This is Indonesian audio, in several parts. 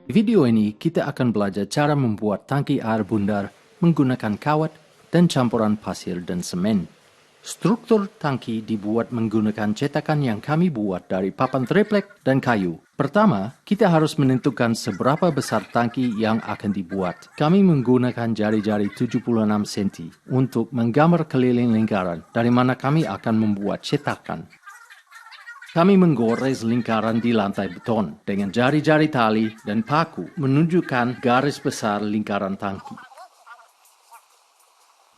Di video ini, kita akan belajar cara membuat tangki air bundar menggunakan kawat dan campuran pasir dan semen. Struktur tangki dibuat menggunakan cetakan yang kami buat dari papan triplek dan kayu. Pertama, kita harus menentukan seberapa besar tangki yang akan dibuat. Kami menggunakan jari-jari 76 cm untuk menggambar keliling lingkaran dari mana kami akan membuat cetakan. Kami menggores lingkaran di lantai beton dengan jari-jari tali dan paku menunjukkan garis besar lingkaran tangki.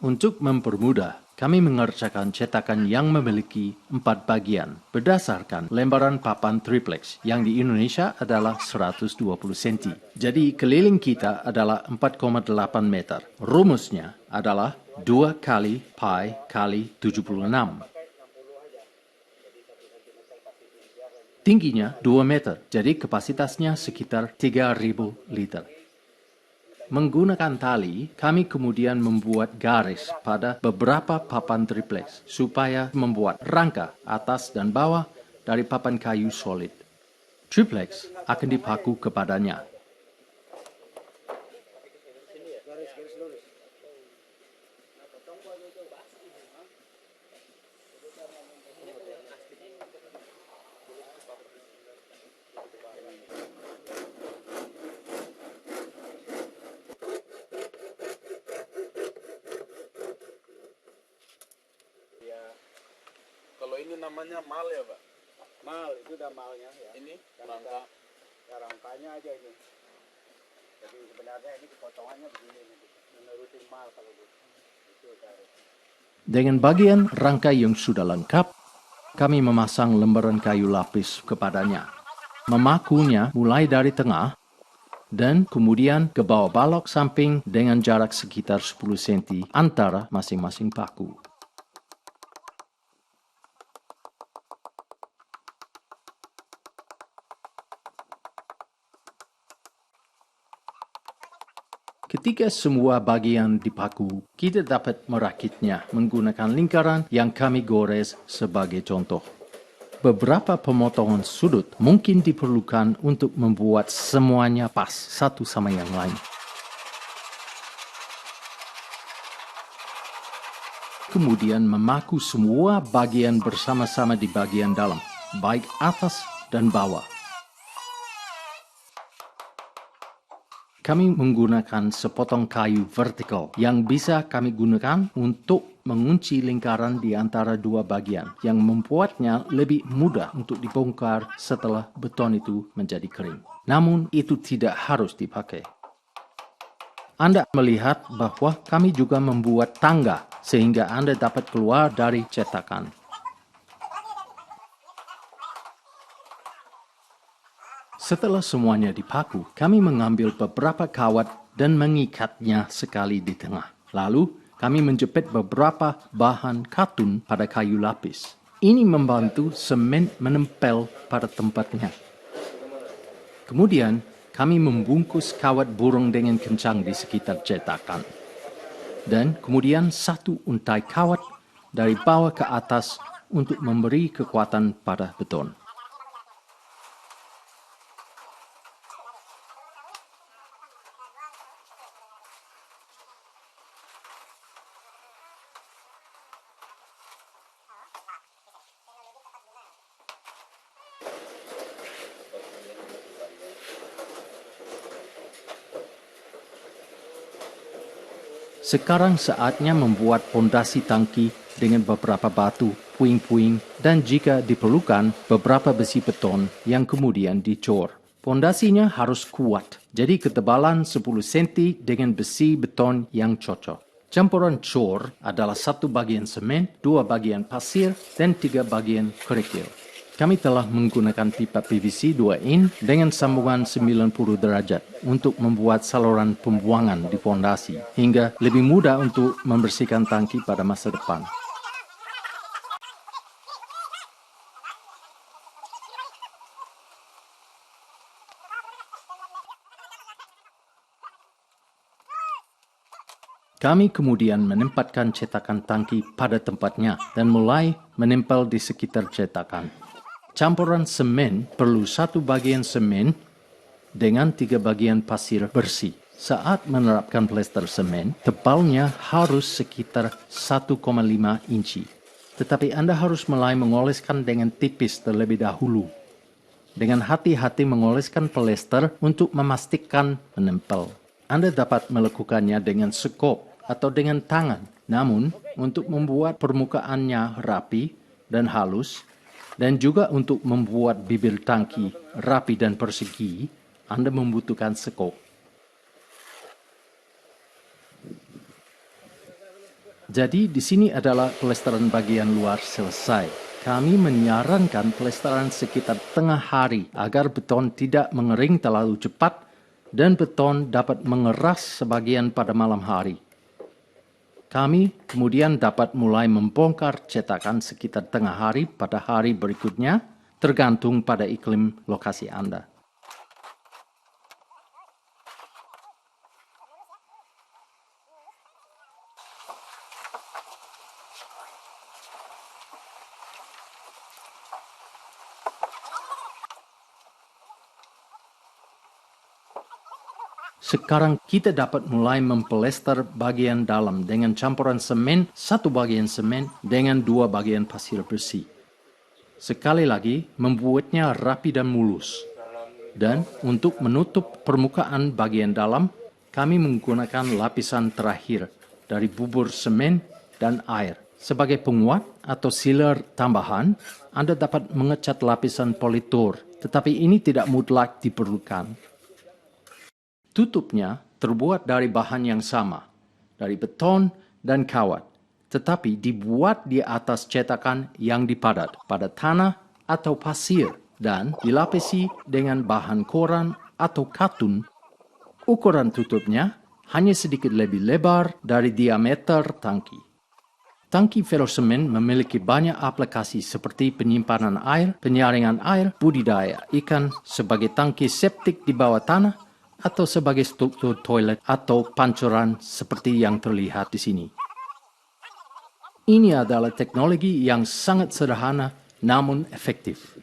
Untuk mempermudah, kami mengerjakan cetakan yang memiliki 4 bagian berdasarkan lembaran papan triplex yang di Indonesia adalah 120 cm. Jadi keliling kita adalah 4,8 meter. Rumusnya adalah 2 kali pi kali 76. Tingginya 2 meter, jadi kapasitasnya sekitar 3.000 liter. Menggunakan tali, kami kemudian membuat garis pada beberapa papan triplex supaya membuat rangka atas dan bawah dari papan kayu solid. Triplex akan dipaku kepadanya. Kalau ini namanya mal ya, Pak? Mal, itu udah malnya ya. Ini rangka. Rangkanya aja ini. Jadi sebenarnya ini potongannya begini nih. Menuruti mal kalau gitu. Itu garis. Dengan bagian rangka yang sudah lengkap, kami memasang lembaran kayu lapis kepadanya. Memakunya mulai dari tengah dan kemudian ke bawah balok samping dengan jarak sekitar 10 cm antara masing-masing paku. Ketika semua bagian dipaku, kita dapat merakitnya menggunakan lingkaran yang kami gores sebagai contoh. Beberapa pemotongan sudut mungkin diperlukan untuk membuat semuanya pas satu sama yang lain. Kemudian memaku semua bagian bersama-sama di bagian dalam, baik atas dan bawah. Kami menggunakan sepotong kayu vertikal yang bisa kami gunakan untuk mengunci lingkaran di antara dua bagian yang membuatnya lebih mudah untuk dibongkar setelah beton itu menjadi kering. Namun itu tidak harus dipakai. Anda melihat bahwa kami juga membuat tangga sehingga Anda dapat keluar dari cetakan. Setelah semuanya dipaku, kami mengambil beberapa kawat dan mengikatnya sekali di tengah. Lalu, kami menjepit beberapa bahan katun pada kayu lapis. Ini membantu semen menempel pada tempatnya. Kemudian, kami membungkus kawat burung dengan kencang di sekitar cetakan. Dan kemudian satu untai kawat dari bawah ke atas untuk memberi kekuatan pada beton. Sekarang saatnya membuat pondasi tangki dengan beberapa batu, puing-puing, dan jika diperlukan beberapa besi beton yang kemudian dicor. Pondasinya harus kuat, jadi ketebalan 10 cm dengan besi beton yang cocok. Campuran cor adalah 1 bagian semen, 2 bagian pasir, dan 3 bagian kerikil. Kami telah menggunakan pipa PVC 2 in dengan sambungan 90 derajat untuk membuat saluran pembuangan di fondasi hingga lebih mudah untuk membersihkan tangki pada masa depan. Kami kemudian menempatkan cetakan tangki pada tempatnya dan mulai menempel di sekitar cetakan. Campuran semen perlu 1 bagian semen dengan 3 bagian pasir bersih. Saat menerapkan plester semen, tebalnya harus sekitar 1,5 inci. Tetapi Anda harus mulai mengoleskan dengan tipis terlebih dahulu. Dengan hati-hati mengoleskan plester untuk memastikan menempel. Anda dapat melakukannya dengan sekop atau dengan tangan. Namun, untuk membuat permukaannya rapi dan halus, dan juga untuk membuat bibir tangki rapi dan persegi, Anda membutuhkan sekop. Jadi di sini adalah plesteran bagian luar selesai. Kami menyarankan plesteran sekitar tengah hari agar beton tidak mengering terlalu cepat dan beton dapat mengeras sebagian pada malam hari. Kami kemudian dapat mulai membongkar cetakan sekitar tengah hari pada hari berikutnya, tergantung pada iklim lokasi Anda. Sekarang kita dapat mulai memplester bagian dalam dengan campuran semen, 1 bagian semen dengan 2 bagian pasir bersih. Sekali lagi, membuatnya rapi dan mulus. Dan untuk menutup permukaan bagian dalam, kami menggunakan lapisan terakhir dari bubur semen dan air. Sebagai penguat atau sealer tambahan, Anda dapat mengecat lapisan politur, tetapi ini tidak mutlak diperlukan. Tutupnya terbuat dari bahan yang sama, dari beton dan kawat, tetapi dibuat di atas cetakan yang dipadat pada tanah atau pasir dan dilapisi dengan bahan koran atau katun. Ukuran tutupnya hanya sedikit lebih lebar dari diameter tangki. Tangki ferrosemen memiliki banyak aplikasi seperti penyimpanan air, penyaringan air, budidaya ikan, sebagai tangki septik di bawah tanah, atau sebagai struktur toilet atau pancuran seperti yang terlihat di sini. Ini adalah teknologi yang sangat sederhana namun efektif.